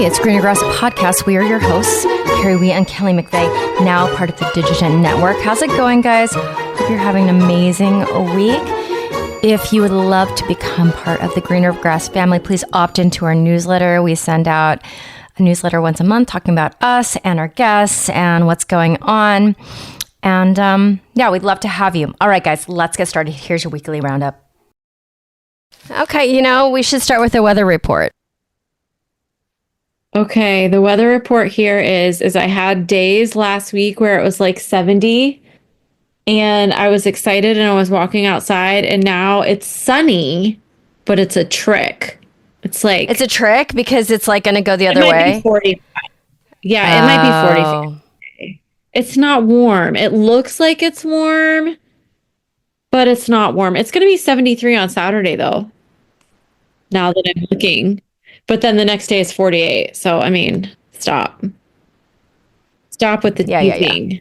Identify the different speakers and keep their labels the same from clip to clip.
Speaker 1: it's Greener Grass Podcast. We are your hosts, Carrie Wee and Kelli McVeigh, now part of the Digigen Network. How's it going, guys? Hope you're having an amazing week. If you would love to become part of the Greener Grass family, please opt into our newsletter. We send out a newsletter once a month talking about us and our guests and what's going on. And yeah, we'd love to have you. All right, guys, let's get started. Here's your weekly roundup. Okay, we should start with the weather report.
Speaker 2: Okay, the weather report here is I had days last week where it was like 70 and I was excited and I was walking outside and now it's sunny, but it's a trick. It's a
Speaker 1: trick because it's like going to go the other way.
Speaker 2: It might be 45. Yeah, it might be 45. It's not warm. It looks like it's warm, but it's not warm. It's going to be 73 on Saturday though. Now that I'm looking. But then the next day is 48. So, I mean, stop. Stop with the teasing.
Speaker 1: Yeah.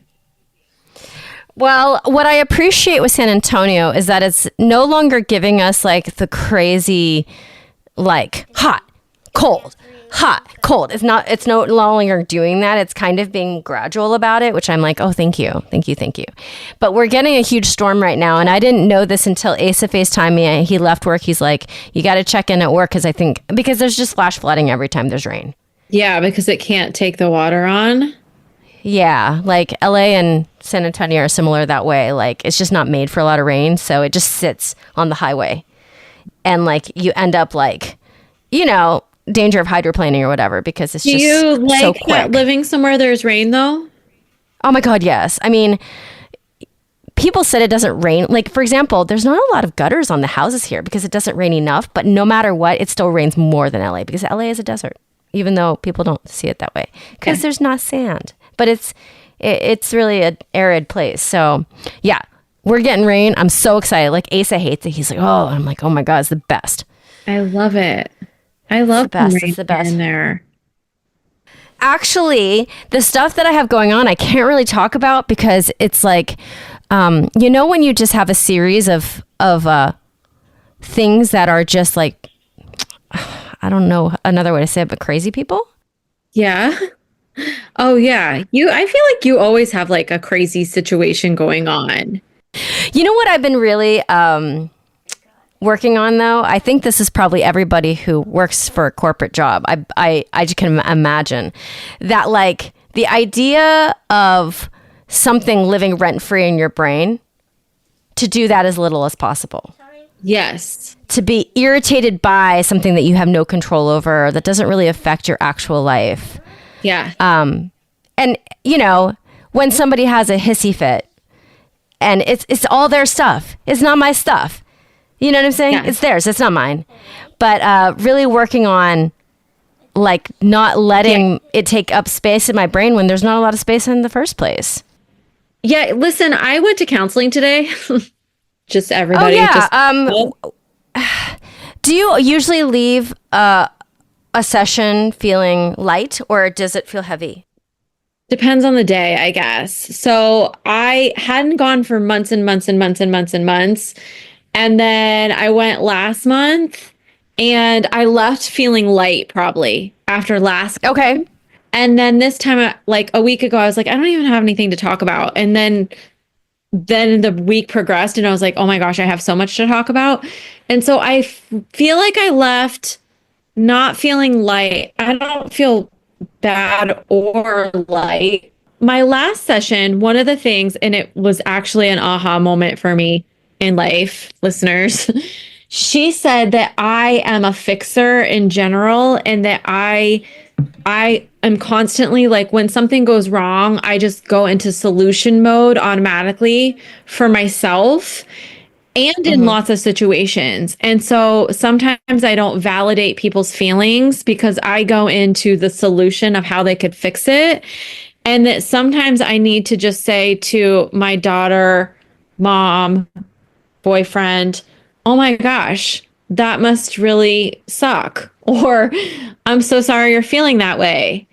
Speaker 1: Well, what I appreciate with San Antonio is that it's no longer giving us like the crazy, like hot, cold. It's no longer doing that. It's kind of being gradual about it, which I'm like, oh, thank you. But we're getting a huge storm right now. And I didn't know this until Asa FaceTimed me. He left work. He's like, you got to check in at work because there's just flash flooding every time there's rain.
Speaker 2: Yeah, because it can't take the water on.
Speaker 1: Yeah, like LA and San Antonio are similar that way. Like it's just not made for a lot of rain. So it just sits on the highway. And like you end up like, danger of hydroplaning or whatever because it's just so quick. Do you like
Speaker 2: living somewhere there's rain though?
Speaker 1: Oh my God, yes. I mean, people said it doesn't rain. Like, for example, there's not a lot of gutters on the houses here because it doesn't rain enough. But no matter what, it still rains more than LA because LA is a desert, even though people don't see it that way because there's not sand. But it's really an arid place. So yeah, we're getting rain. I'm so excited. Like Asa hates it. He's like, oh, I'm like, oh my God, it's the best.
Speaker 2: I love it. I love
Speaker 1: it's the best
Speaker 2: in there.
Speaker 1: Actually, the stuff that I have going on, I can't really talk about because it's like, when you just have a series of things that are just like, I don't know another way to say it, but crazy people.
Speaker 2: Yeah. Oh yeah. I feel like you always have like a crazy situation going on.
Speaker 1: You know what I've been really working on though? I think this is probably everybody who works for a corporate job. I just can imagine that like the idea of something living rent free in your brain, to do that as little as possible.
Speaker 2: Yes.
Speaker 1: To be irritated by something that you have no control over, that doesn't really affect your actual life.
Speaker 2: Yeah.
Speaker 1: And when somebody has a hissy fit and it's all their stuff, it's not my stuff. You know what I'm saying? Yeah. It's theirs. It's not mine. But really working on like not letting it take up space in my brain when there's not a lot of space in the first place.
Speaker 2: Yeah. Listen, I went to counseling today. Just everybody.
Speaker 1: Oh, yeah. Do you usually leave a session feeling light or does it feel heavy?
Speaker 2: Depends on the day, I guess. So I hadn't gone for months and months and months and months and months. And then I went last month and I left feeling light probably after last.
Speaker 1: Okay.
Speaker 2: And then this time, like a week ago, I was like, I don't even have anything to talk about. And then the week progressed and I was like, oh my gosh, I have so much to talk about. And so I feel like I left not feeling light. I don't feel bad or light. My last session, one of the things, and it was actually an aha moment for me in life, listeners. She said that I am a fixer in general and that I am constantly like when something goes wrong, I just go into solution mode automatically for myself and in lots of situations. And so sometimes I don't validate people's feelings because I go into the solution of how they could fix it. And that sometimes I need to just say to my daughter, mom, boyfriend, oh my gosh, that must really suck. Or I'm so sorry you're feeling that way.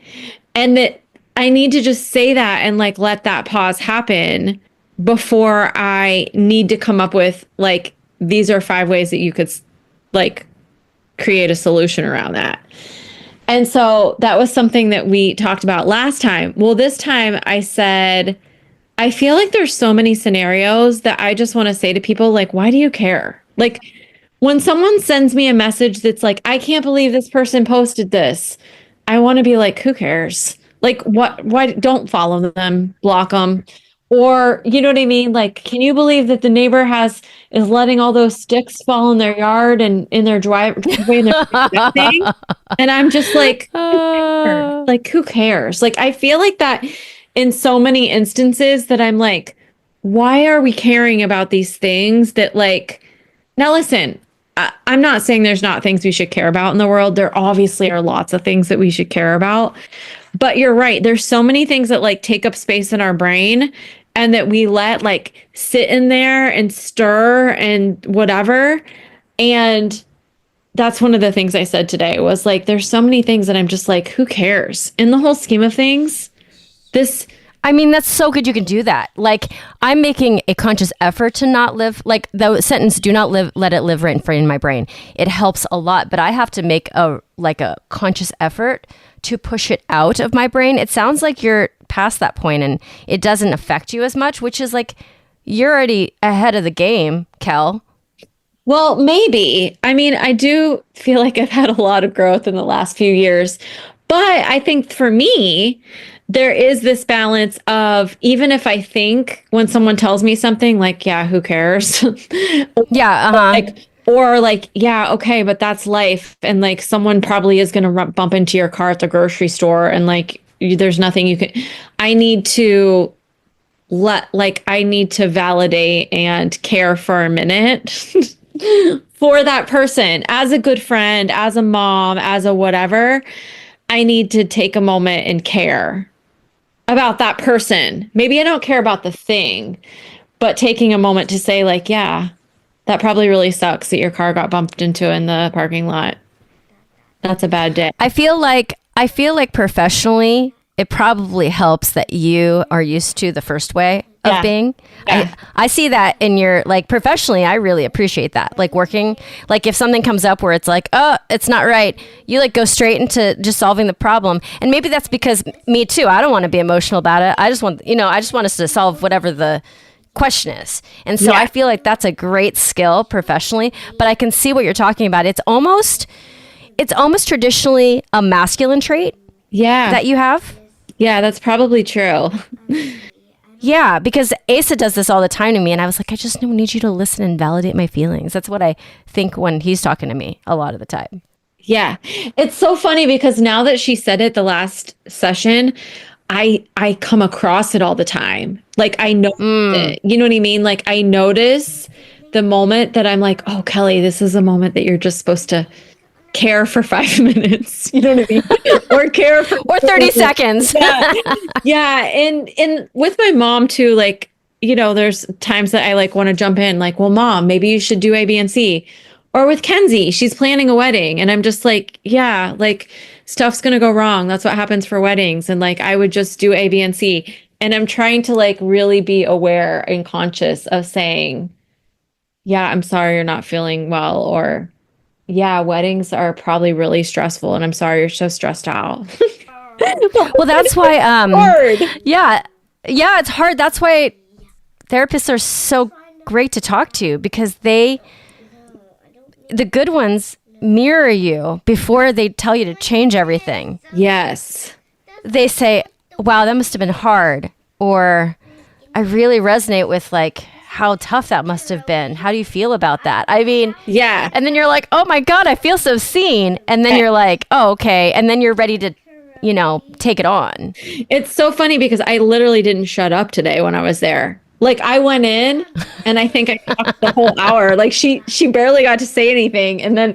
Speaker 2: And that I need to just say that and like let that pause happen before I need to come up with like, these are 5 ways that you could like create a solution around that. And so that was something that we talked about last time. Well, this time I said, I feel like there's so many scenarios that I just want to say to people, like, why do you care? Like, when someone sends me a message that's like, I can't believe this person posted this, I want to be like, who cares? Like, what? Why don't follow them, block them? Or, you know what I mean? Like, can you believe that the neighbor is letting all those sticks fall in their yard and in their driveway and they're thing? And I'm just like, who cares? Like, who cares? Like, I feel like that in so many instances that I'm like, why are we caring about these things that like, now listen, I'm not saying there's not things we should care about in the world. There obviously are lots of things that we should care about. But you're right. There's so many things that like take up space in our brain and that we let like sit in there and stir and whatever. And that's one of the things I said today was like, there's so many things that I'm just like, who cares? In the whole scheme of things,
Speaker 1: I mean, that's so good you can do that. Like, I'm making a conscious effort to not live, like the sentence, do not live, let it live rent free in my brain. It helps a lot, but I have to make a conscious effort to push it out of my brain. It sounds like you're past that point and it doesn't affect you as much, which is like, you're already ahead of the game, Kel.
Speaker 2: Well, maybe. I mean, I do feel like I've had a lot of growth in the last few years, but I think for me, there is this balance of even if I think when someone tells me something like, yeah, who cares?
Speaker 1: Yeah.
Speaker 2: Or like, yeah, okay, but that's life. And like someone probably is going to bump into your car at the grocery store and like, there's nothing you can, I need to validate and care for a minute for that person as a good friend, as a mom, as a whatever. I need to take a moment and care about that person. Maybe I don't care about the thing, but taking a moment to say like, yeah, that probably really sucks that your car got bumped into in the parking lot. That's a bad day.
Speaker 1: I feel like professionally, it probably helps that you are used to the first way of being. Yeah. I see that in your, like, professionally, I really appreciate that. Like working, like if something comes up where it's like, oh, it's not right, you like go straight into just solving the problem. And maybe that's because me too, I don't want to be emotional about it. I just want us to solve whatever the question is. And so I feel like that's a great skill professionally, but I can see what you're talking about. It's almost traditionally a masculine trait.
Speaker 2: Yeah.
Speaker 1: That you have.
Speaker 2: Yeah, that's probably true.
Speaker 1: Yeah, because Asa does this all the time to me, and I was like, I just need you to listen and validate my feelings. That's what I think when he's talking to me a lot of the time.
Speaker 2: Yeah. It's so funny because now that she said it the last session, I come across it all the time. Like I know it. You know what I mean? Like I notice the moment that I'm like, oh, Kelli, this is a moment that you're just supposed to care for 5 minutes. You know what I mean? Or care for
Speaker 1: or 30 seconds.
Speaker 2: Yeah. Yeah. And with my mom too, like, you know, there's times that I like want to jump in like, well, mom, maybe you should do A, B, and C. Or with Kenzie, she's planning a wedding. And I'm just like, yeah, like stuff's going to go wrong. That's what happens for weddings. And like, I would just do A, B, and C. And I'm trying to like really be aware and conscious of saying, yeah, I'm sorry you're not feeling well. Or yeah, weddings are probably really stressful. And I'm sorry you're so stressed out.
Speaker 1: Well, that's why,
Speaker 2: hard.
Speaker 1: Yeah, it's hard. That's why therapists are so great to talk to because the good ones mirror you before they tell you to change everything.
Speaker 2: Yes.
Speaker 1: They say, wow, that must have been hard. Or I really resonate with like how tough that must have been. How do you feel about that? I mean,
Speaker 2: yeah.
Speaker 1: And then you're like, oh my God, I feel so seen. And then you're like, oh, okay. And then you're ready to, take it on.
Speaker 2: It's so funny because I literally didn't shut up today when I was there. Like I went in and I think I talked the whole hour. Like she barely got to say anything. And then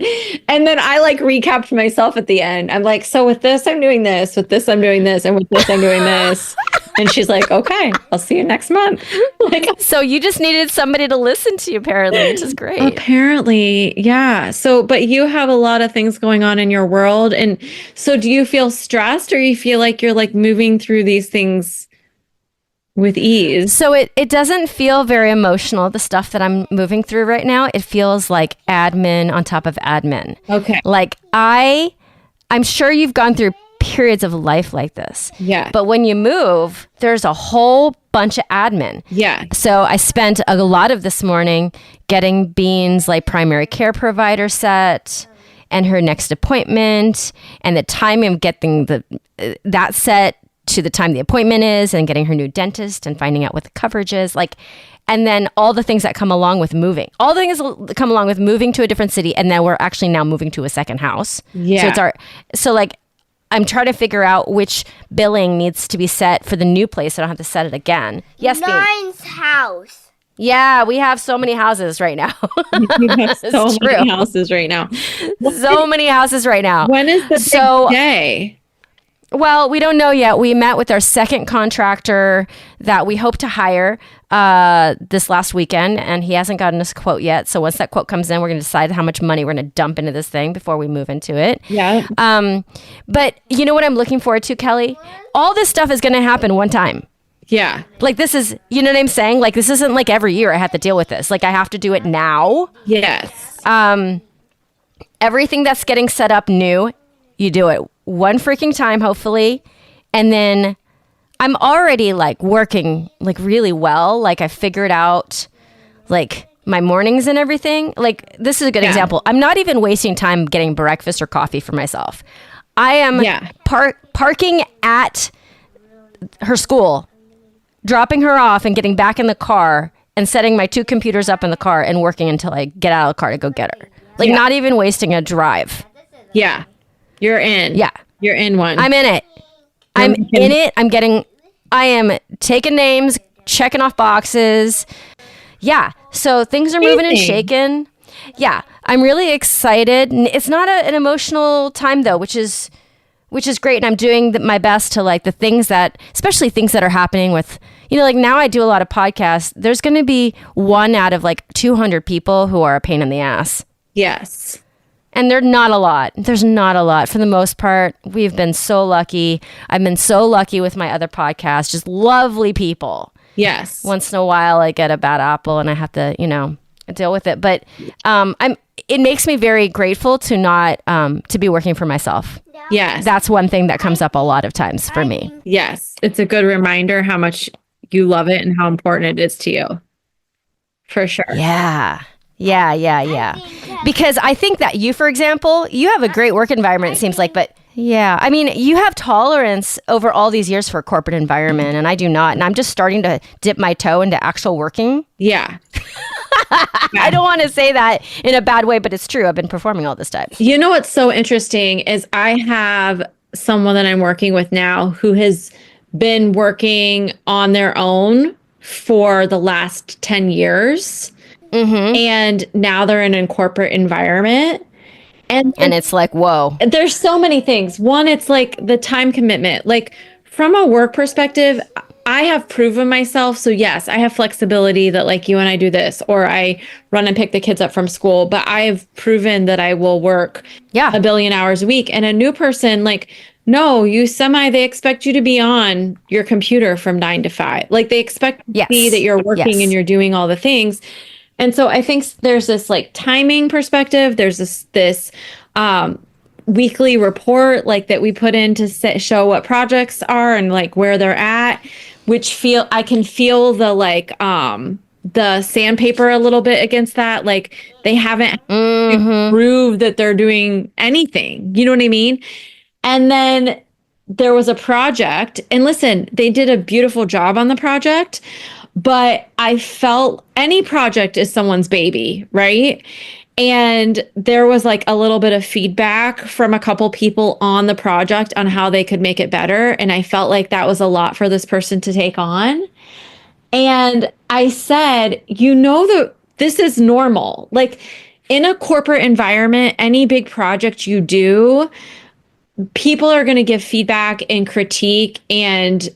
Speaker 2: I like recapped myself at the end. I'm like, so with this, I'm doing this, with this, I'm doing this, and with this, I'm doing this. And she's like, okay, I'll see you next month. Like,
Speaker 1: so you just needed somebody to listen to you, apparently, which is great.
Speaker 2: Apparently, yeah. So, but you have a lot of things going on in your world. And so do you feel stressed or you feel like you're like moving through these things with ease?
Speaker 1: So it doesn't feel very emotional, the stuff that I'm moving through right now. It feels like admin on top of admin.
Speaker 2: Okay.
Speaker 1: Like I I'm sure you've gone through periods of life like this.
Speaker 2: Yeah.
Speaker 1: But when you move, there's a whole bunch of admin.
Speaker 2: Yeah.
Speaker 1: So I spent a lot of this morning getting Bean's like primary care provider set and her next appointment and the timing of getting that set to the time the appointment is and getting her new dentist and finding out what the coverage is like. And then all the things that come along with moving. All the things that come along with moving to a different city. And then we're actually now moving to a second house.
Speaker 2: Yeah.
Speaker 1: So like I'm trying to figure out which billing needs to be set for the new place. I don't have to set it again. Yes, babe.
Speaker 3: Nine's house.
Speaker 1: Yeah, we have so many houses right now.
Speaker 2: We have so many houses right now.
Speaker 1: So many houses right now.
Speaker 2: When is the big day?
Speaker 1: Well, we don't know yet. We met with our second contractor that we hope to hire this last weekend, and he hasn't gotten us a quote yet. So once that quote comes in, we're going to decide how much money we're going to dump into this thing before we move into it.
Speaker 2: Yeah.
Speaker 1: But you know what I'm looking forward to, Kelly? All this stuff is going to happen one time.
Speaker 2: Yeah.
Speaker 1: Like this is, you know what I'm saying? Like this isn't like every year I have to deal with this. Like I have to do it now.
Speaker 2: Yes.
Speaker 1: Everything that's getting set up new, you do it one freaking time, hopefully. And then I'm already like working like really well. Like I figured out like my mornings and everything. Like this is a good example. I'm not even wasting time getting breakfast or coffee for myself. I am parking at her school, dropping her off and getting back in the car and setting my 2 computers up in the car and working until I get out of the car to go get her. Like not even wasting a drive.
Speaker 2: Yeah. You're in.
Speaker 1: Yeah.
Speaker 2: You're in one.
Speaker 1: I'm in it. I'm in it. I am taking names, checking off boxes. Yeah. So things are moving and shaking. Yeah. I'm really excited. It's not an emotional time though, which is great. And I'm doing my best to like the things that, especially things that are happening with, you know, like now I do a lot of podcasts. There's going to be 1 out of like 200 people who are a pain in the ass.
Speaker 2: Yes.
Speaker 1: And they're not a lot. There's not a lot. For the most part, we've been so lucky. I've been so lucky with my other podcasts. Just lovely people.
Speaker 2: Yes.
Speaker 1: Once in a while, I get a bad apple and I have to, you know, deal with it. But it makes me very grateful to not to be working for myself.
Speaker 2: Yes.
Speaker 1: That's one thing that comes up a lot of times for me.
Speaker 2: Yes. It's a good reminder how much you love it and how important it is to you. For sure.
Speaker 1: Yeah. Because I think that you, for example, you have a great work environment, it seems like, but yeah, I mean, you have tolerance over all these years for a corporate environment, and I do not. And I'm just starting to dip my toe into actual working.
Speaker 2: Yeah.
Speaker 1: I don't want to say that in a bad way, but it's true. I've been performing all this time.
Speaker 2: You know what's so interesting is I have someone that I'm working with now who has been working on their own for the last 10 years. Mm-hmm. And now they're in a corporate environment. And
Speaker 1: it's like, whoa.
Speaker 2: There's so many things. One, it's like the time commitment. Like from a work perspective, I have proven myself. So yes, I have flexibility that like you and I do this, or I run and pick the kids up from school, but I've proven that I will work 1 billion hours a week. And a new person, like, no, they expect you to be on your computer from 9 to 5. Like they expect to see that you're working and you're doing all the things. And so I think there's this like timing perspective. There's this weekly report like that we put in to show what projects are and like where they're at, which I can feel the like the sandpaper a little bit against that. Like they haven't proved that they're doing anything. You know what I mean? And then there was a project, and listen, they did a beautiful job on the project. But I felt any project is someone's baby, right? And there was like a little bit of feedback from a couple people on the project on how they could make it better. And I felt like that was a lot for this person to take on. And I said, this is normal. Like in a corporate environment, any big project you do, people are going to give feedback and critique and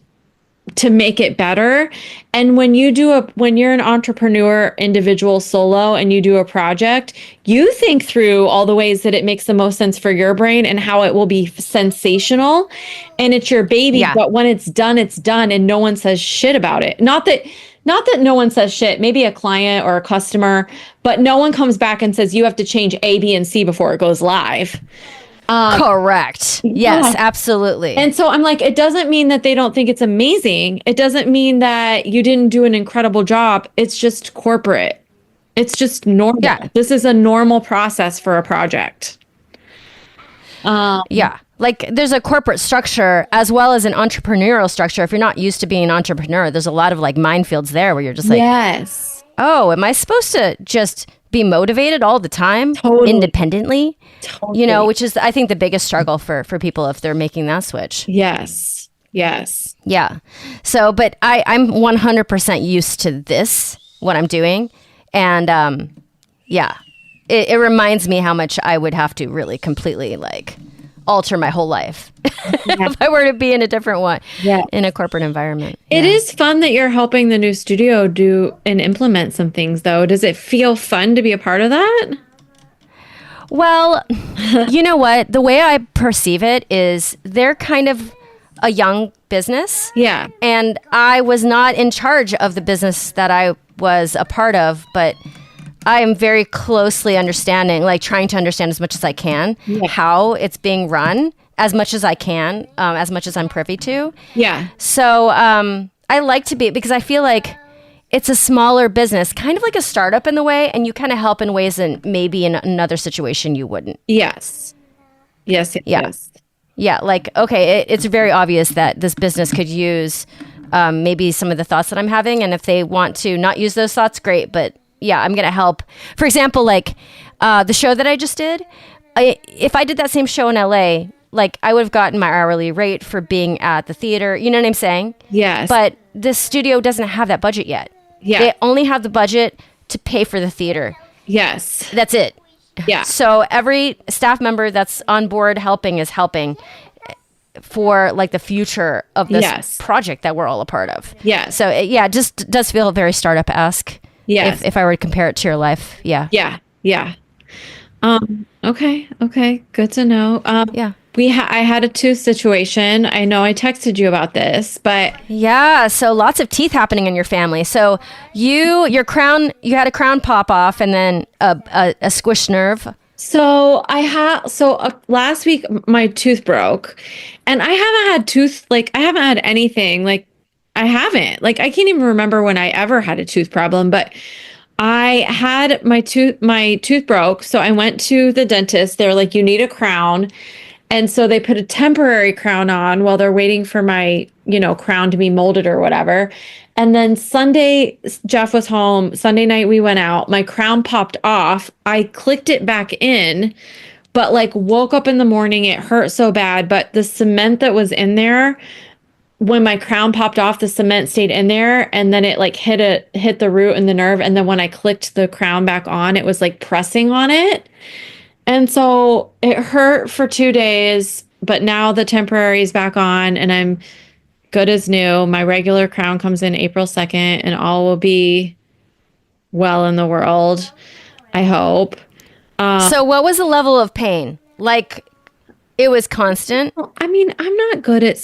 Speaker 2: to make it better. And when you're an entrepreneur, individual, solo, and you do a project, you think through all the ways that it makes the most sense for your brain and how it will be sensational. And it's your baby, but when it's done, and no one says shit about it. Not that no one says shit, maybe a client or a customer, but no one comes back and says, you have to change A, B, and C before it goes live.
Speaker 1: Correct. Yes, absolutely.
Speaker 2: And so I'm like, it doesn't mean that they don't think it's amazing. It doesn't mean that you didn't do an incredible job. It's just corporate. It's just normal.
Speaker 1: Yeah.
Speaker 2: This is a normal process for a project.
Speaker 1: Yeah. Like there's a corporate structure as well as an entrepreneurial structure. If you're not used to being an entrepreneur, there's a lot of like minefields there where you're just like,
Speaker 2: yes.
Speaker 1: Oh, am I supposed to just be motivated all the time independently?
Speaker 2: Totally.
Speaker 1: You know, which is, I think, the biggest struggle for people if they're making that switch.
Speaker 2: Yes. Yes.
Speaker 1: Yeah. So, but I'm 100% used to this, what I'm doing. And yeah, it reminds me how much I would have to really completely like alter my whole life if I were to be in a different one, in a corporate environment.
Speaker 2: It is fun that you're helping the new studio do and implement some things, though. Does it feel fun to be a part of that?
Speaker 1: Well, you know what? The way I perceive it is they're kind of a young business.
Speaker 2: Yeah.
Speaker 1: And I was not in charge of the business that I was a part of, but I am very closely understanding, like trying to understand as much as I can how it's being run, as much as I can, as much as I'm privy to.
Speaker 2: Yeah.
Speaker 1: So I like to be, because I feel like it's a smaller business, kind of like a startup in the way, and you kind of help in ways that maybe in another situation you wouldn't.
Speaker 2: Yes. Yes. Yes.
Speaker 1: Yeah, like, okay, it's very obvious that this business could use maybe some of the thoughts that I'm having, and if they want to not use those thoughts, great, but yeah, I'm going to help. For example, like the show that I just did, if I did that same show in LA, like I would have gotten my hourly rate for being at the theater. You know what I'm saying?
Speaker 2: Yes.
Speaker 1: But this studio doesn't have that budget yet.
Speaker 2: Yeah.
Speaker 1: They only have the budget to pay for the theater.
Speaker 2: Yes.
Speaker 1: That's it.
Speaker 2: Yeah.
Speaker 1: So every staff member that's on board helping is helping for like the future of this project that we're all a part of.
Speaker 2: Yeah.
Speaker 1: So it just does feel very startup-esque.
Speaker 2: Yes.
Speaker 1: If I were to compare it to your life. Yeah.
Speaker 2: Yeah. Yeah. Okay. Good to know.
Speaker 1: Yeah.
Speaker 2: I had a tooth situation. I know I texted you about this, but
Speaker 1: yeah, so lots of teeth happening in your family. So you had a crown pop off and then a squish nerve.
Speaker 2: So last week my tooth broke, and I haven't had anything. Like I haven't. Like I can't even remember when I ever had a tooth problem, but I had my tooth broke, so I went to the dentist. They were like, "You need a crown." And so they put a temporary crown on while they're waiting for my, crown to be molded or whatever. And then Sunday, Jeff was home. Sunday night, we went out. My crown popped off. I clicked it back in, but like woke up in the morning. It hurt so bad. But the cement that was in there, when my crown popped off, the cement stayed in there. And then it like hit the root and the nerve. And then when I clicked the crown back on, it was like pressing on it. And so it hurt for 2 days, but now the temporary is back on and I'm good as new. My regular crown comes in April 2nd and all will be well in the world, I hope.
Speaker 1: So what was the level of pain? Like it was constant?
Speaker 2: I mean, I'm not good at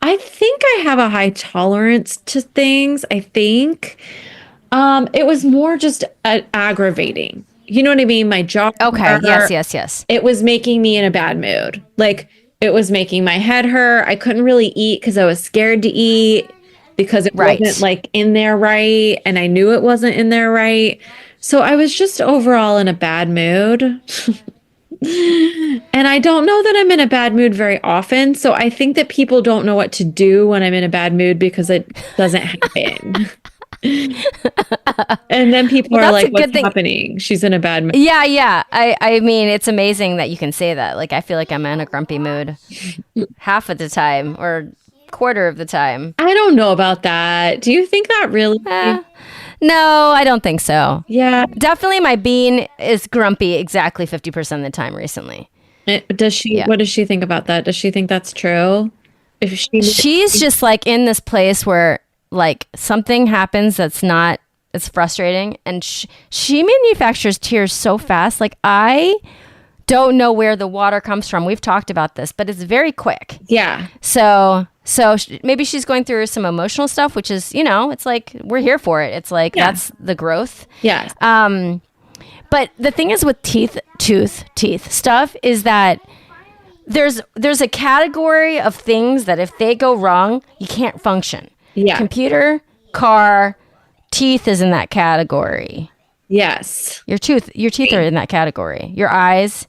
Speaker 2: I think I have a high tolerance to things. I think it was more just aggravating. You know what I mean? My jaw.
Speaker 1: Okay. Yes.
Speaker 2: It was making me in a bad mood. Like it was making my head hurt. I couldn't really eat because I was scared to eat because it wasn't like in there right. And I knew it wasn't in there right. So I was just overall in a bad mood. And I don't know that I'm in a bad mood very often. So I think that people don't know what to do when I'm in a bad mood because it doesn't happen. And then people are like, what's happening? She's in a bad mood.
Speaker 1: Yeah. I mean, it's amazing that you can say that. Like, I feel like I'm in a grumpy mood half of the time or quarter of the time.
Speaker 2: I don't know about that. Do you think that really?
Speaker 1: No, I don't think so.
Speaker 2: Yeah.
Speaker 1: Definitely my bean is grumpy exactly 50% of the time recently.
Speaker 2: Does she? Yeah. What does she think about that? Does she think that's true?
Speaker 1: She's just like in this place where like something happens it's frustrating, and she manufactures tears so fast. Like I don't know where the water comes from. We've talked about this, but it's very quick.
Speaker 2: Yeah.
Speaker 1: So maybe she's going through some emotional stuff, which is, it's like we're here for it. It's like that's the growth.
Speaker 2: Yes.
Speaker 1: But the thing is with teeth stuff is that there's a category of things that if they go wrong, you can't function.
Speaker 2: Yeah.
Speaker 1: Computer, car, teeth is in that category.
Speaker 2: Yes.
Speaker 1: Your teeth are in that category. Your eyes.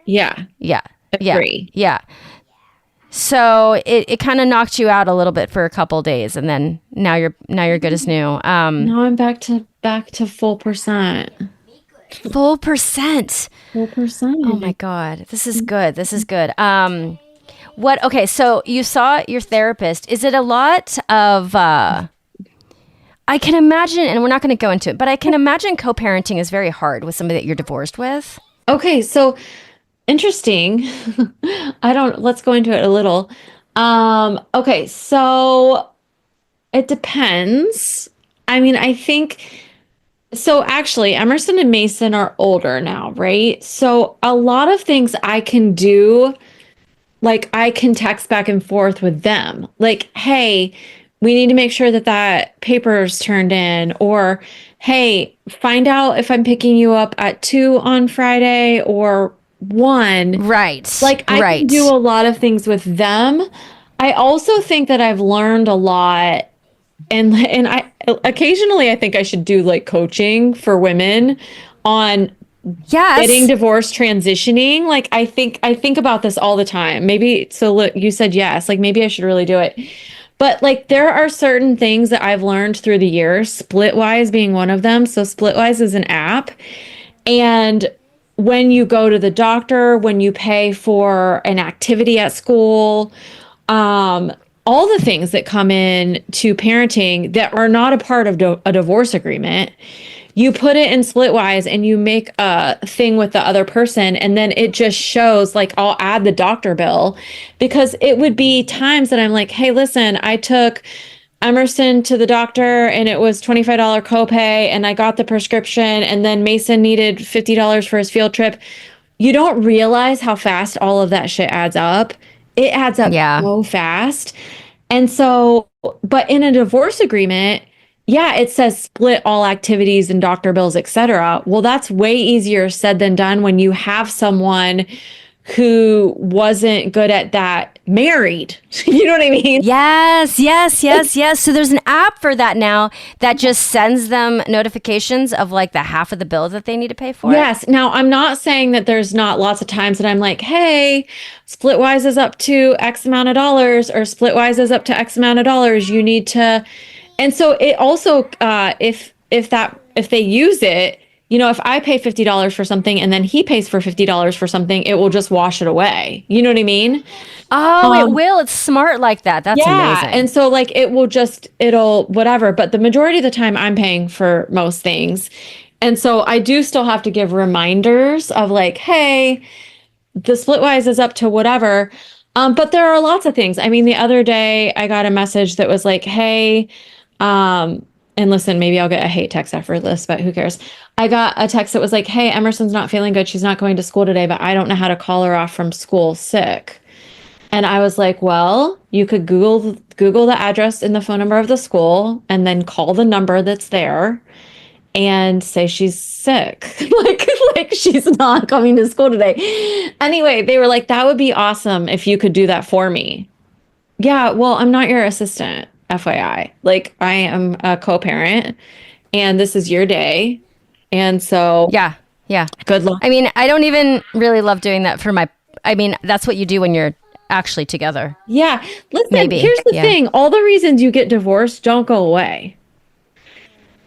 Speaker 2: Yeah.
Speaker 1: Yeah.
Speaker 2: Agree.
Speaker 1: Yeah. So it kind of knocked you out a little bit for a couple days, and then now you're good as new.
Speaker 2: Now I'm back to full percent.
Speaker 1: Full percent.
Speaker 2: Full percent.
Speaker 1: Oh my God. This is good. This is good. Okay, so you saw your therapist. Is it a lot of, I can imagine, and we're not going to go into it, but I can imagine co-parenting is very hard with somebody that you're divorced with.
Speaker 2: Okay, so interesting. Let's go into it a little. Okay, so it depends. I mean, I think, so actually, Emerson and Mason are older now, right? So a lot of things I can do, like I can text back and forth with them. Like, hey, we need to make sure that paper is turned in, or hey, find out if I'm picking you up at 2 on Friday or 1.
Speaker 1: Right.
Speaker 2: Like I can do a lot of things with them. I also think that I've learned a lot, and I occasionally I think I should do like coaching for women on getting divorced, transitioning. Like I think about this all the time. Maybe, so look, you said yes, like maybe I should really do it. But like there are certain things that I've learned through the years, Splitwise being one of them. So Splitwise is an app, and when you go to the doctor, when you pay for an activity at school, all the things that come in to parenting that are not a part of a divorce agreement, you put it in Splitwise and you make a thing with the other person, and then it just shows, like I'll add the doctor bill, because it would be times that I'm like, hey, listen, I took Emerson to the doctor and it was $25 copay and I got the prescription, and then Mason needed $50 for his field trip. You don't realize how fast all of that shit adds up. It adds up so fast. And so, but in a divorce agreement, yeah, it says split all activities and doctor bills, etc. Well, that's way easier said than done when you have someone who wasn't good at that married. You know what I mean?
Speaker 1: Yes. So there's an app for that now that just sends them notifications of like the half of the bill that they need to pay for.
Speaker 2: Yes. Now, I'm not saying that there's not lots of times that I'm like, hey, Splitwise is up to X amount of dollars, or Splitwise is up to X amount of dollars. You need to. And so it also, if they use it, you know, if I pay $50 for something and then he pays for $50 for something, it will just wash it away. You know what I mean?
Speaker 1: Oh, it will. It's smart like that. That's amazing.
Speaker 2: And so like it'll whatever. But the majority of the time I'm paying for most things. And so I do still have to give reminders of like, hey, the Splitwise is up to whatever. But there are lots of things. I mean, the other day I got a message that was like, hey, and listen, maybe I'll get a hate text after this, but who cares? I got a text that was like, hey, Emerson's not feeling good. She's not going to school today, but I don't know how to call her off from school sick. And I was like, well, you could Google the address and the phone number of the school and then call the number that's there and say she's sick. like she's not coming to school today. Anyway, they were like, that would be awesome if you could do that for me. Yeah, well, I'm not your assistant, FYI. Like, I am a co-parent and this is your day. And so
Speaker 1: yeah.
Speaker 2: Good luck.
Speaker 1: I mean, I don't even really love doing that that's what you do when you're actually together.
Speaker 2: Yeah. Listen, here's the thing. All the reasons you get divorced don't go away.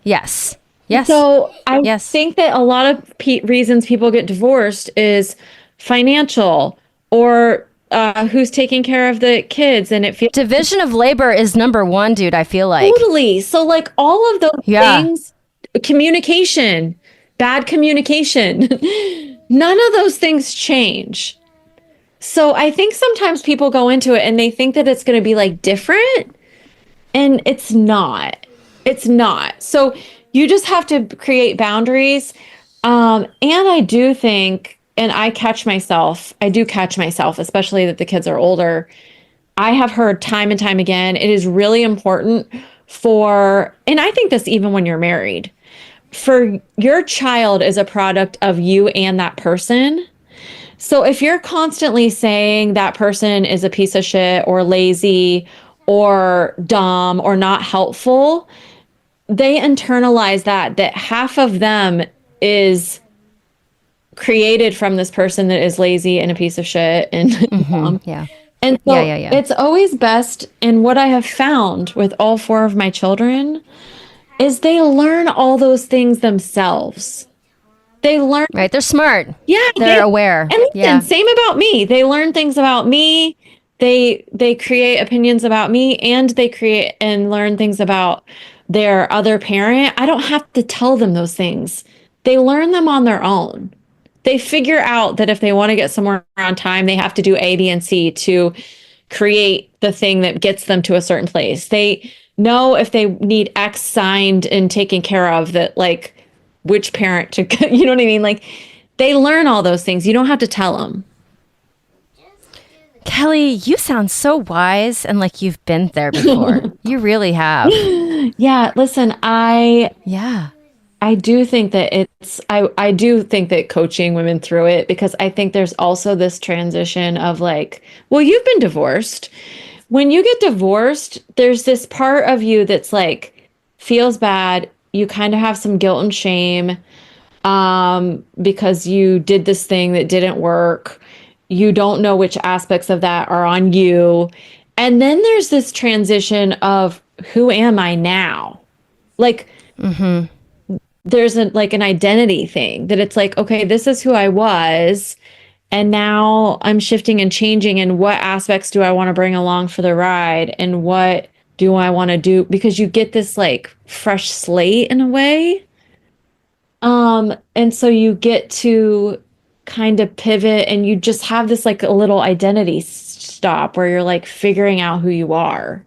Speaker 1: Yes.
Speaker 2: So I think that a lot of reasons people get divorced is financial, or who's taking care of the kids, and it feels
Speaker 1: division of labor is number one, dude. I feel like
Speaker 2: totally. So like all of those things, communication, bad communication, none of those things change. So I think sometimes people go into it and they think that it's going to be like different, and it's not. It's not. So you just have to create boundaries. And I do think, and I do catch myself, especially that the kids are older. I have heard time and time again, it is really important and I think this even when you're married, for your child is a product of you and that person. So if you're constantly saying that person is a piece of shit or lazy or dumb or not helpful, they internalize that half of them is created from this person that is lazy and a piece of shit and dumb.
Speaker 1: Yeah.
Speaker 2: And
Speaker 1: Yeah,
Speaker 2: so
Speaker 1: yeah, yeah.
Speaker 2: it's always best, and what I have found with all four of my children is they learn all those things themselves. They learn,
Speaker 1: Right. They're smart.
Speaker 2: yeah,
Speaker 1: They're aware.
Speaker 2: and listen,
Speaker 1: Yeah.
Speaker 2: same about me. They learn things about me. They create opinions about me, and they create and learn things about their other parent. I don't have to tell them those things. They learn them on their own. They figure out that if they want to get somewhere on time, they have to do A, B, and C to create the thing that gets them to a certain place. They know if they need X signed and taken care of, that like which parent to, you know what I mean? Like they learn all those things. You don't have to tell them.
Speaker 1: Kelli, you sound so wise and like you've been there before. You really have.
Speaker 2: Yeah. Listen,
Speaker 1: Yeah.
Speaker 2: I do think that I do think that coaching women through it, because I think there's also this transition of like, well, you've been divorced. When you get divorced, there's this part of you that's like feels bad. You kind of have some guilt and shame because you did this thing that didn't work. You don't know which aspects of that are on you. And then there's this transition of who am I now? Like, there's like an identity thing that it's like, okay, this is who I was. And now I'm shifting and changing. And what aspects do I want to bring along for the ride? And what do I want to do? Because you get this like fresh slate in a way. And so you get to kind of pivot, and you just have this like a little identity stop where you're like figuring out who you are.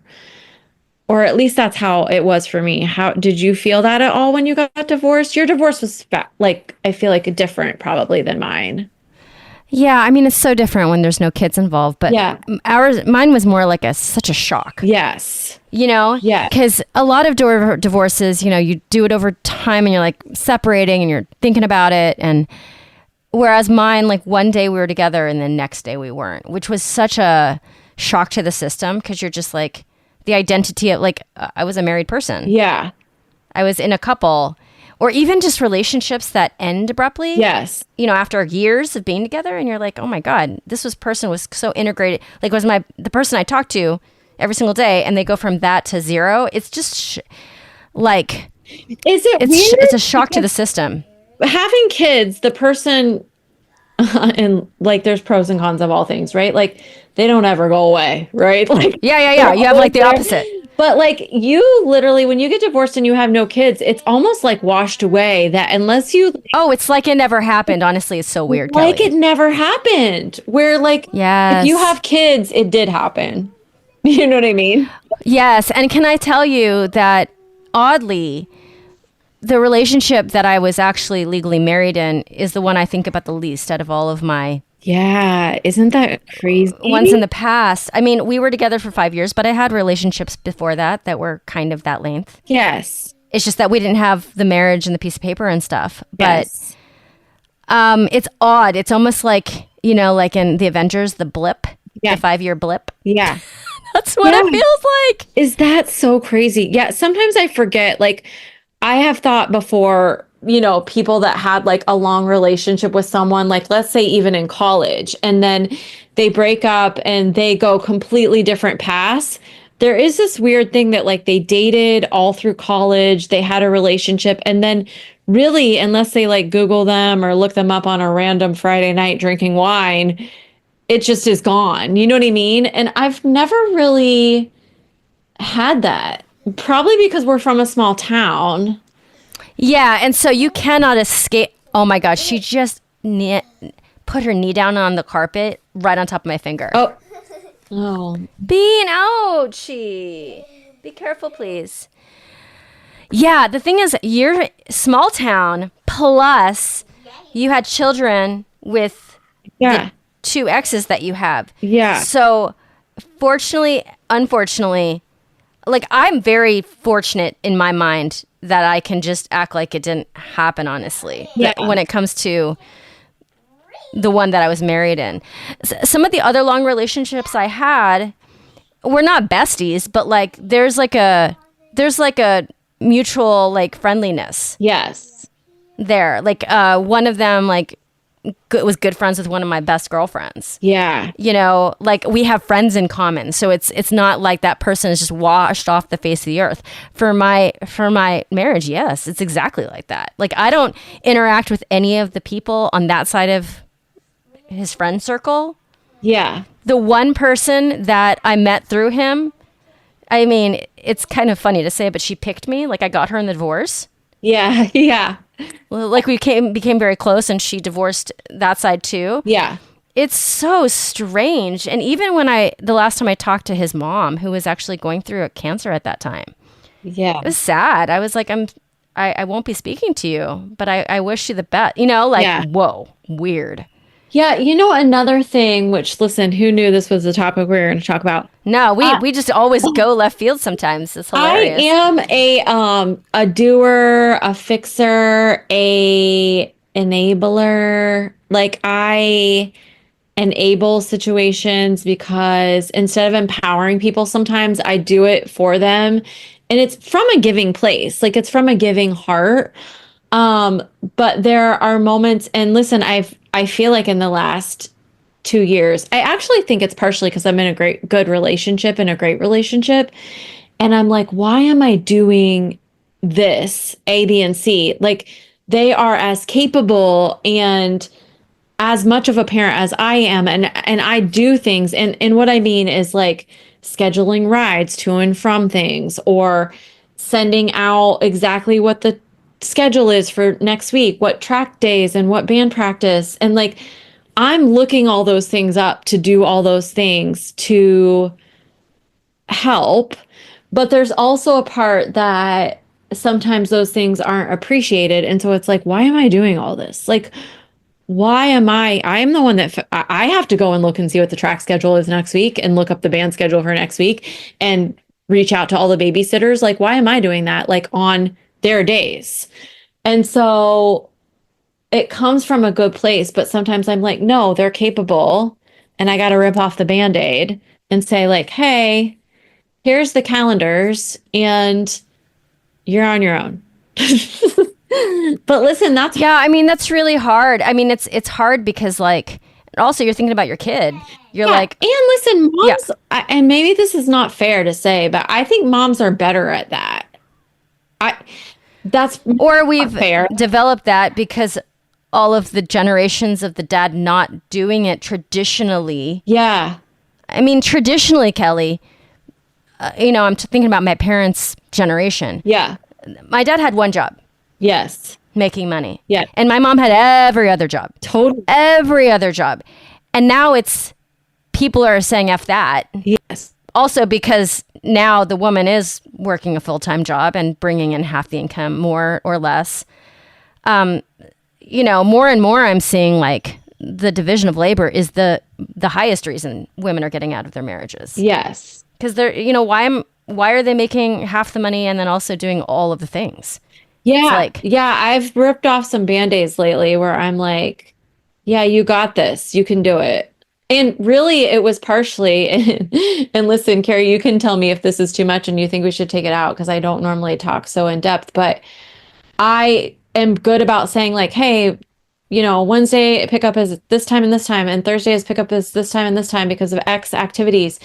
Speaker 2: Or at least that's how it was for me. How did you feel that at all when you got divorced? Your divorce was like, I feel like different probably than mine.
Speaker 1: Yeah, I mean, it's so different when there's no kids involved, but
Speaker 2: Yeah.
Speaker 1: mine was more like such a shock.
Speaker 2: Yes.
Speaker 1: You know?
Speaker 2: Yeah.
Speaker 1: Because a lot of divorces, you know, you do it over time and you're like separating and you're thinking about it. And whereas mine, like one day we were together and the next day we weren't, which was such a shock to the system, because you're just like, the identity of like, I was a married person.
Speaker 2: Yeah.
Speaker 1: I was in a couple, or even just relationships that end abruptly.
Speaker 2: Yes.
Speaker 1: You know, after years of being together, and you're like, oh my God, person was so integrated. Like, was the person I talked to every single day, and they go from that to zero. It's just like,
Speaker 2: Is it weird?
Speaker 1: It's a shock to the system.
Speaker 2: Having kids, the person, and like there's pros and cons of all things, right? Like they don't ever go away, right? Like
Speaker 1: Yeah. You have like the opposite.
Speaker 2: But like you literally, when you get divorced and you have no kids, it's almost like washed away, that unless you,
Speaker 1: Oh, it's like it never happened. Honestly, it's so weird,
Speaker 2: like
Speaker 1: Kelli.
Speaker 2: it never happened. Where like,
Speaker 1: Yes.
Speaker 2: if you have kids, it did happen. You know what I mean?
Speaker 1: Yes. And can I tell you that oddly, the relationship that I was actually legally married in is the one I think about the least out of all of my
Speaker 2: Yeah. Isn't that crazy?
Speaker 1: ones in the past. I mean, we were together for 5 years, but I had relationships before that were kind of that length.
Speaker 2: Yes.
Speaker 1: It's just that we didn't have the marriage and the piece of paper and stuff. But
Speaker 2: Yes.
Speaker 1: it's odd. It's almost like, you know, like in the Avengers, the blip,
Speaker 2: Yeah.
Speaker 1: the 5-year blip.
Speaker 2: Yeah.
Speaker 1: That's what it feels like.
Speaker 2: Is that so crazy? Yeah. Sometimes I forget, like, I have thought before, you know, people that had like a long relationship with someone, like let's say even in college, and then they break up and they go completely different paths. There is this weird thing that like they dated all through college, they had a relationship, and then really, unless they like Google them or look them up on a random Friday night drinking wine, it just is gone. You know what I mean? And I've never really had that. Probably because we're from a small town.
Speaker 1: Yeah. And so you cannot escape. Oh my gosh. She just put her knee down on the carpet right on top of my finger.
Speaker 2: Oh.
Speaker 1: Bean, ouchie. Be careful, please. Yeah, the thing is, you're small town, plus you had children with
Speaker 2: Yeah.
Speaker 1: the 2 exes that you have.
Speaker 2: Yeah.
Speaker 1: So, fortunately, unfortunately, like I'm very fortunate in my mind that I can just act like it didn't happen, honestly. When it comes to the one that I was married in. Some of the other long relationships I had were not besties, but like there's like a mutual like friendliness.
Speaker 2: Yes.
Speaker 1: There. Like one of them like was good friends with one of my best girlfriends.
Speaker 2: Yeah.
Speaker 1: You know, like we have friends in common. So it's not like that person is just washed off the face of the earth. For my marriage, yes, it's exactly like that. Like I don't interact with any of the people on that side of his friend circle.
Speaker 2: Yeah.
Speaker 1: The one person that I met through him, I mean, it's kind of funny to say, but she picked me. Like I got her in the divorce.
Speaker 2: Yeah. Yeah.
Speaker 1: Like we became very close, and she divorced that side too.
Speaker 2: Yeah.
Speaker 1: It's so strange. And even when the last time I talked to his mom, who was actually going through a cancer at that time,
Speaker 2: yeah,
Speaker 1: it was sad. I was like, I won't be speaking to you, but I wish you the best. You know, like, whoa, weird.
Speaker 2: Yeah, you know, another thing, which, listen, who knew this was the topic we were going to talk about?
Speaker 1: No, we just always go left field sometimes. It's hilarious.
Speaker 2: I am a doer, a fixer, a enabler. Like I enable situations because instead of empowering people, sometimes I do it for them. And it's from a giving place. Like it's from a giving heart. But there are moments, and listen, I feel like in the last 2 years, I actually think it's partially because I'm in a good relationship and a great relationship. And I'm like, why am I doing this, A, B, and C? Like they are as capable and as much of a parent as I am. And I do things. And what I mean is like scheduling rides to and from things, or sending out exactly what the schedule is for next week, what track days and what band practice. And like, I'm looking all those things up to do all those things to help. But there's also a part that sometimes those things aren't appreciated. And so it's like, why am I doing all this? Like, why am I'm the one that I have to go and look and see what the track schedule is next week and look up the band schedule for next week and reach out to all the babysitters. Like, why am I doing that? Like on their days. And so it comes from a good place, but sometimes I'm like, no, they're capable. And I got to rip off the Band-Aid and say like, hey, here's the calendars and you're on your own. But listen,
Speaker 1: I mean, that's really hard. I mean, it's hard because like, also you're thinking about your kid. You're like,
Speaker 2: and listen, moms, and maybe this is not fair to say, but I think moms are better at that.
Speaker 1: Or we've developed that because all of the generations of the dad not doing it traditionally.
Speaker 2: Yeah.
Speaker 1: I mean, traditionally, Kelly, I'm thinking about my parents' generation.
Speaker 2: Yeah.
Speaker 1: My dad had one job.
Speaker 2: Yes.
Speaker 1: Making money.
Speaker 2: Yeah.
Speaker 1: And my mom had every other job.
Speaker 2: Totally.
Speaker 1: Every other job. And now people are saying F that.
Speaker 2: Yes.
Speaker 1: Also because now the woman is working a full-time job and bringing in half the income, more or less. More and more I'm seeing like the division of labor is the highest reason women are getting out of their marriages.
Speaker 2: Yes.
Speaker 1: Because they're, why are they making half the money and then also doing all of the things?
Speaker 2: Yeah. I've ripped off some Band-Aids lately where I'm like, yeah, you got this. You can do it. And really, it was partially, and listen, Carrie, you can tell me if this is too much and you think we should take it out because I don't normally talk so in depth, but I am good about saying like, hey, Wednesday pickup is this time and this time, and Thursday's pickup is this time and this time because of X activities.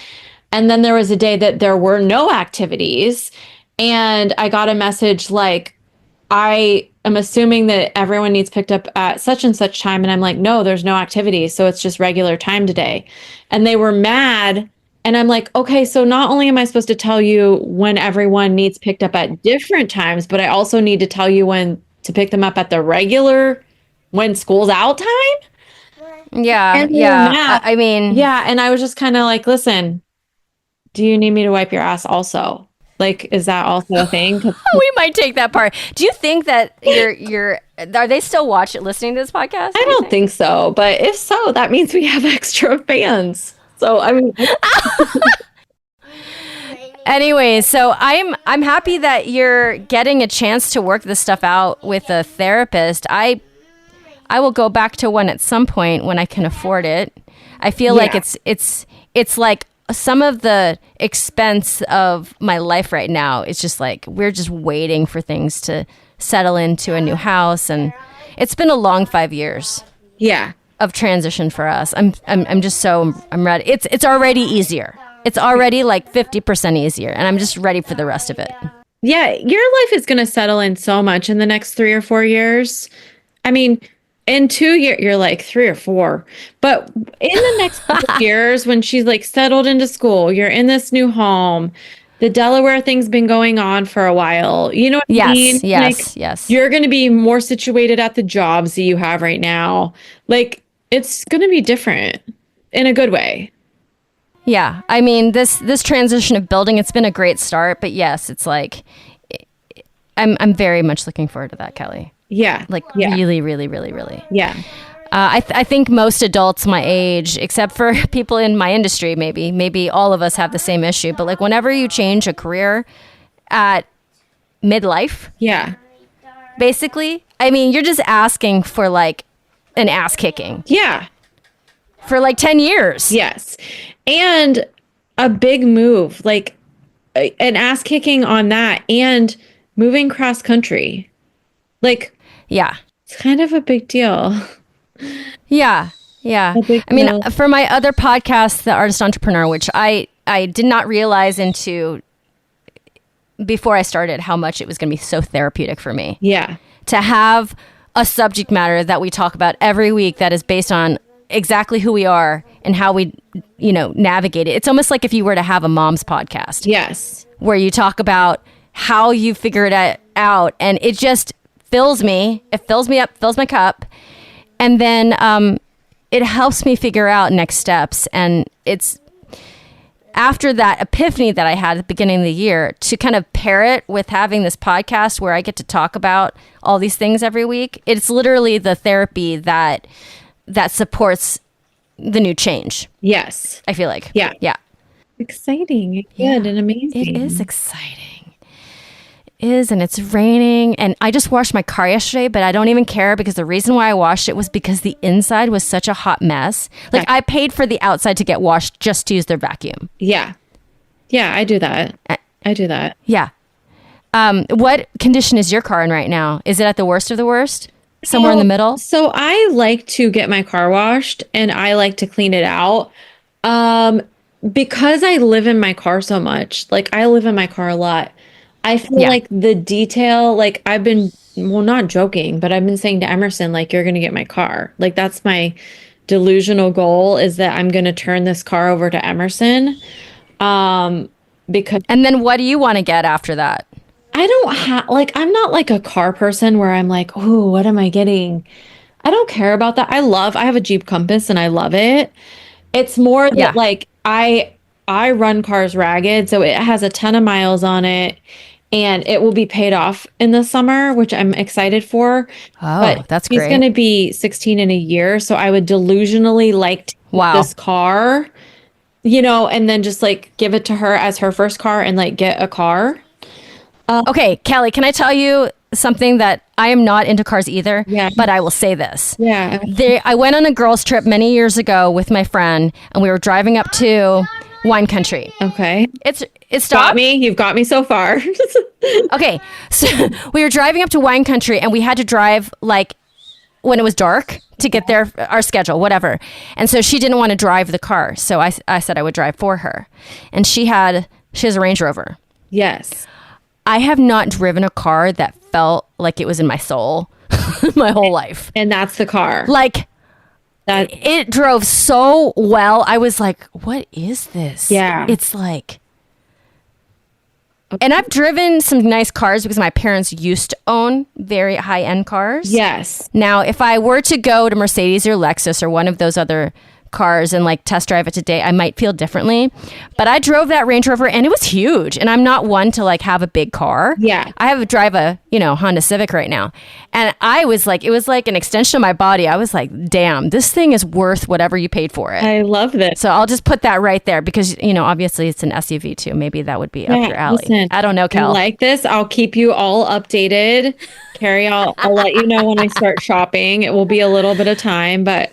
Speaker 2: And then there was a day that there were no activities, and I got a message like, I am assuming that everyone needs picked up at such and such time. And I'm like, no, there's no activity. So it's just regular time today. And they were mad. And I'm like, okay, so not only am I supposed to tell you when everyone needs picked up at different times, but I also need to tell you when to pick them up at the regular, when school's out time.
Speaker 1: Yeah. Yeah. I mean,
Speaker 2: yeah. And I was just kind of like, listen, do you need me to wipe your ass also? Like, is that also a thing?
Speaker 1: We might take that part. Do you think that are they still listening to this podcast?
Speaker 2: I don't think so. But if so, that means we have extra fans. So, I mean.
Speaker 1: Anyways, so I'm happy that you're getting a chance to work this stuff out with a therapist. I will go back to one at some point when I can afford it. I feel like it's like some of the expense of my life right now. It's just like we're just waiting for things to settle into a new house, and it's been a long 5 years.
Speaker 2: Yeah.
Speaker 1: Of transition for us. I'm ready. It's already easier. It's already like 50% easier, and I'm just ready for the rest of it.
Speaker 2: Yeah, your life is going to settle in so much in the next 3 or 4 years. I mean, in 2 years, you're like 3 or 4. But in the next couple of years, when she's like settled into school, you're in this new home, the Delaware thing's been going on for a while. You know what I mean?
Speaker 1: Yes.
Speaker 2: You're going to be more situated at the jobs that you have right now. Like, it's going to be different in a good way.
Speaker 1: Yeah. I mean, this transition of building, it's been a great start. But yes, it's like, I'm very much looking forward to that, Kelly.
Speaker 2: Yeah.
Speaker 1: Really, really, really, really.
Speaker 2: Yeah.
Speaker 1: I think most adults my age, except for people in my industry, maybe all of us have the same issue. But like whenever you change a career at midlife,
Speaker 2: yeah,
Speaker 1: basically, I mean, you're just asking for like an ass kicking.
Speaker 2: Yeah.
Speaker 1: For like 10 years.
Speaker 2: Yes. And a big move, like an ass kicking on that and moving cross country. Like,
Speaker 1: yeah,
Speaker 2: it's kind of a big deal.
Speaker 1: Yeah. I mean, for my other podcast, The Artist Entrepreneur, which I did not realize before I started how much it was going to be so therapeutic for me.
Speaker 2: Yeah.
Speaker 1: To have a subject matter that we talk about every week that is based on exactly who we are and how we, navigate it. It's almost like if you were to have a mom's podcast.
Speaker 2: Yes.
Speaker 1: Where you talk about how you figure it out, and it just fills me. It fills me up, fills my cup. And then it helps me figure out next steps. And it's after that epiphany that I had at the beginning of the year to kind of pair it with having this podcast where I get to talk about all these things every week. It's literally the therapy that supports the new change.
Speaker 2: Yes.
Speaker 1: I feel like.
Speaker 2: Yeah. Exciting. Good and amazing.
Speaker 1: It is exciting. And it's raining, and I just washed my car yesterday, but I don't even care because the reason why I washed it was because the inside was such a hot mess. Like I paid for the outside to get washed just to use their vacuum.
Speaker 2: Yeah, I do that.
Speaker 1: Yeah. What condition is your car in right now? Is it at the worst of the worst? Somewhere in the middle?
Speaker 2: So I like to get my car washed and I like to clean it out. Because I live in my car so much, like I live in my car a lot. I feel like the detail, like I've been, not joking, but I've been saying to Emerson, like, you're going to get my car. Like that's my delusional goal, is that I'm going to turn this car over to Emerson. Because.
Speaker 1: And then what do you want to get after that?
Speaker 2: I don't have, like, I'm not like a car person where I'm like, oh, what am I getting? I don't care about that. I have a Jeep Compass and I love it. It's more that like I run cars ragged, so it has a ton of miles on it and it will be paid off in the summer, which I'm excited for.
Speaker 1: Oh,
Speaker 2: but
Speaker 1: that's great.
Speaker 2: He's going to be 16 in a year, so I would delusionally like to get this car, and then just like give it to her as her first car and like get a car.
Speaker 1: Okay, Kelly, can I tell you something that I am not into cars either, but I will say this.
Speaker 2: Yeah.
Speaker 1: I went on a girls' trip many years ago with my friend, and we were driving up to wine country.
Speaker 2: Okay.
Speaker 1: It stopped.
Speaker 2: Got me. You've got me so far.
Speaker 1: Okay. So we were driving up to wine country, and we had to drive like when it was dark to get there, our schedule, whatever. And so she didn't want to drive the car. So I said I would drive for her. And she has a Range Rover.
Speaker 2: Yes.
Speaker 1: I have not driven a car that felt like it was in my soul my whole life.
Speaker 2: And that's the car.
Speaker 1: Like, it drove so well. I was like, what is this?
Speaker 2: Yeah.
Speaker 1: It's like, and I've driven some nice cars because my parents used to own very high-end cars.
Speaker 2: Yes.
Speaker 1: Now, if I were to go to Mercedes or Lexus or one of those other cars and like test drive it today, I might feel differently. But I drove that Range Rover and it was huge. And I'm not one to like have a big car.
Speaker 2: Yeah.
Speaker 1: I drive a Honda Civic right now. And I was like, it was like an extension of my body. I was like, damn, this thing is worth whatever you paid for it.
Speaker 2: I love this.
Speaker 1: So I'll just put that right there because, obviously it's an SUV too. Maybe that would be up your alley.
Speaker 2: Listen,
Speaker 1: I don't know, Kel.
Speaker 2: I like this. I'll keep you all updated. Carrie, I'll let you know when I start shopping. It will be a little bit of time, but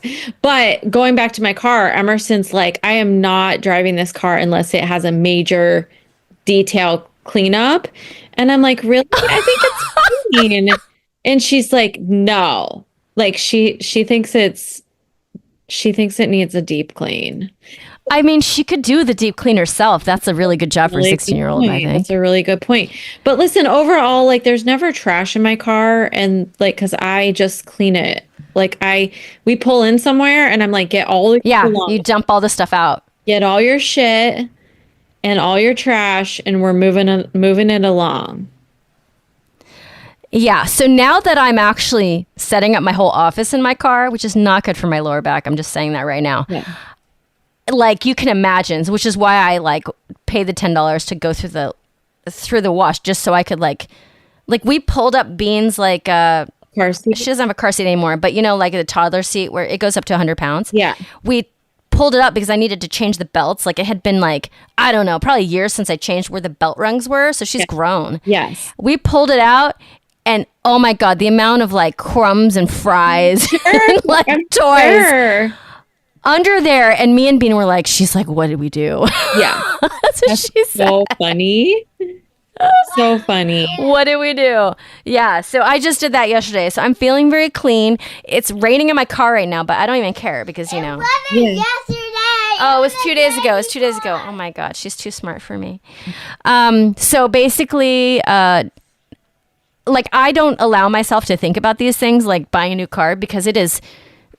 Speaker 2: going back to my car, Emerson's like, I am not driving this car unless it has a major detail cleanup. And I'm like, really? I think it's clean. And she's like, no. Like she thinks it needs a deep clean.
Speaker 1: I mean, she could do the deep clean herself. That's a really good job for a 16-year-old, I think.
Speaker 2: That's a really good point. But listen, overall, like there's never trash in my car, and like because I just clean it. Like we pull in somewhere and I'm like, get all the
Speaker 1: you dump all the stuff out.
Speaker 2: Get all your shit and all your trash, and we're moving it along.
Speaker 1: Yeah. So now that I'm actually setting up my whole office in my car, which is not good for my lower back, I'm just saying that right now.
Speaker 2: Yeah.
Speaker 1: Like you can imagine, which is why I like pay the $10 to go through the wash, just so I could like we pulled up Beans like car seat. She doesn't have a car seat anymore, but like the toddler seat where it goes up to 100 pounds.
Speaker 2: Yeah.
Speaker 1: We pulled it up because I needed to change the belts. Like it had been like, I don't know, probably years since I changed where the belt rungs were. So she's grown.
Speaker 2: Yes.
Speaker 1: We pulled it out. And oh my God, the amount of like crumbs and fries and like toys under there. And me and Bean were like, she's like, what did we do?
Speaker 2: Yeah.
Speaker 1: That's what she said.
Speaker 2: So funny. So funny.
Speaker 1: What did we do? Yeah. So I just did that yesterday. So I'm feeling very clean. It's raining in my car right now, but I don't even care because,
Speaker 3: It wasn't yesterday.
Speaker 1: Oh, it was 2 days ago. It was 2 days ago. Oh my God. She's too smart for me. So basically, like I don't allow myself to think about these things like buying a new car because it is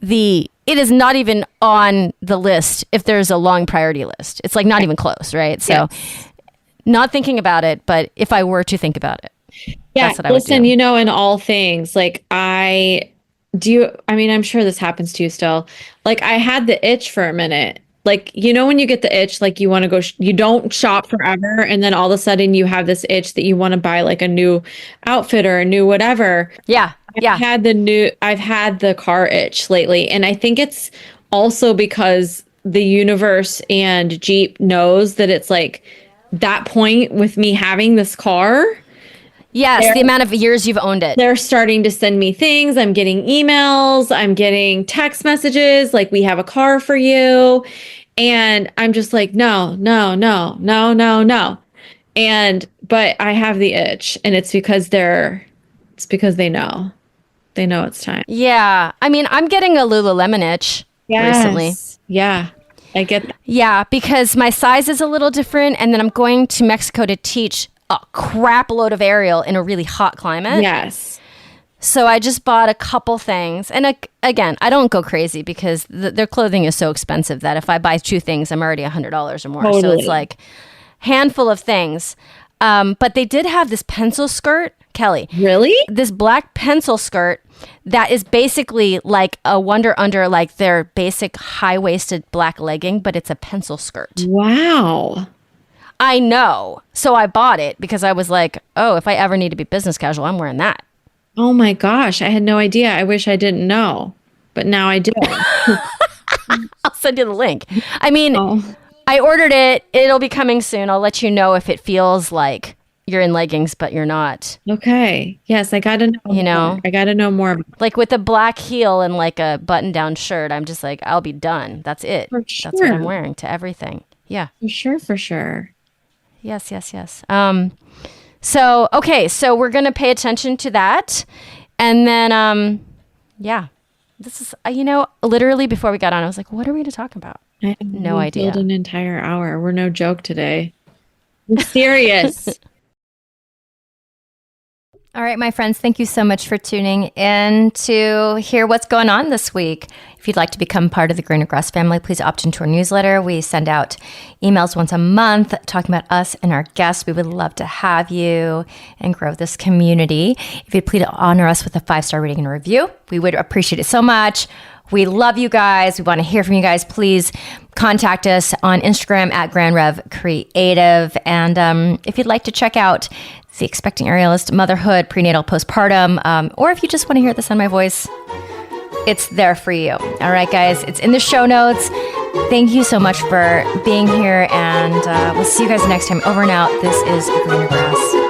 Speaker 1: not even on the list if there's a long priority list. It's like not even close, right? So not thinking about it, but if I were to think about it, that's what I would do.
Speaker 2: In all things, like I'm sure this happens to you still. Like I had the itch for a minute. Like, when you get the itch, like you want to go, you don't shop forever. And then all of a sudden you have this itch that you want to buy like a new outfit or a new whatever.
Speaker 1: Yeah.
Speaker 2: I've had the car itch lately. And I think it's also because the universe and Jeep knows that it's like that point with me having this car.
Speaker 1: Yes, the amount of years you've owned it.
Speaker 2: They're starting to send me things. I'm getting emails. I'm getting text messages like, we have a car for you. And I'm just like, no. But I have the itch, and it's because they know. They know it's time.
Speaker 1: Yeah. I mean, I'm getting a Lululemon itch recently.
Speaker 2: Yeah. I get that.
Speaker 1: Yeah, because my size is a little different, and then I'm going to Mexico to teach a crap load of aerial in a really hot climate.
Speaker 2: Yes.
Speaker 1: So I just bought a couple things. And again, I don't go crazy because their clothing is so expensive that if I buy 2 things, I'm already $100 or more.
Speaker 2: Totally.
Speaker 1: So it's like handful of things. But they did have this pencil skirt, Kelly.
Speaker 2: Really?
Speaker 1: This black pencil skirt that is basically like a wonder under like their basic high-waisted black legging, but it's a pencil skirt.
Speaker 2: Wow.
Speaker 1: I know. So I bought it because I was like, oh, if I ever need to be business casual, I'm wearing that.
Speaker 2: Oh my gosh. I had no idea. I wish I didn't know, but now I do.
Speaker 1: I'll send you the link. I mean, I ordered it. It'll be coming soon. I'll let you know if it feels like you're in leggings, but you're not.
Speaker 2: Okay. Yes. I got to know. More. I got to know more.
Speaker 1: Like with a black heel and like a button down shirt, I'm just like, I'll be done. That's it.
Speaker 2: For sure.
Speaker 1: That's what I'm wearing to everything. Yeah.
Speaker 2: For sure.
Speaker 1: Yes. So we're going to pay attention to that. And then, this is, literally before we got on, I was like, what are we to talk about?
Speaker 2: I have
Speaker 1: no idea.
Speaker 2: An entire hour. We're no joke today. We're serious.
Speaker 1: All right, my friends, thank you so much for tuning in to hear what's going on this week. If you'd like to become part of the Greener Grass family, please opt into our newsletter. We send out emails once a month talking about us and our guests. We would love to have you and grow this community. If you'd please honor us with a 5-star rating and review, we would appreciate it so much. We love you guys. We want to hear from you guys. Please contact us on Instagram at Grand Rev Creative. And if you'd like to check out the Expecting Aerialist Motherhood, Prenatal, Postpartum, or if you just want to hear the sound of my voice, it's there for you. All right, guys, it's in the show notes. Thank you so much for being here, and we'll see you guys next time. Over and out. This is Greener Grass.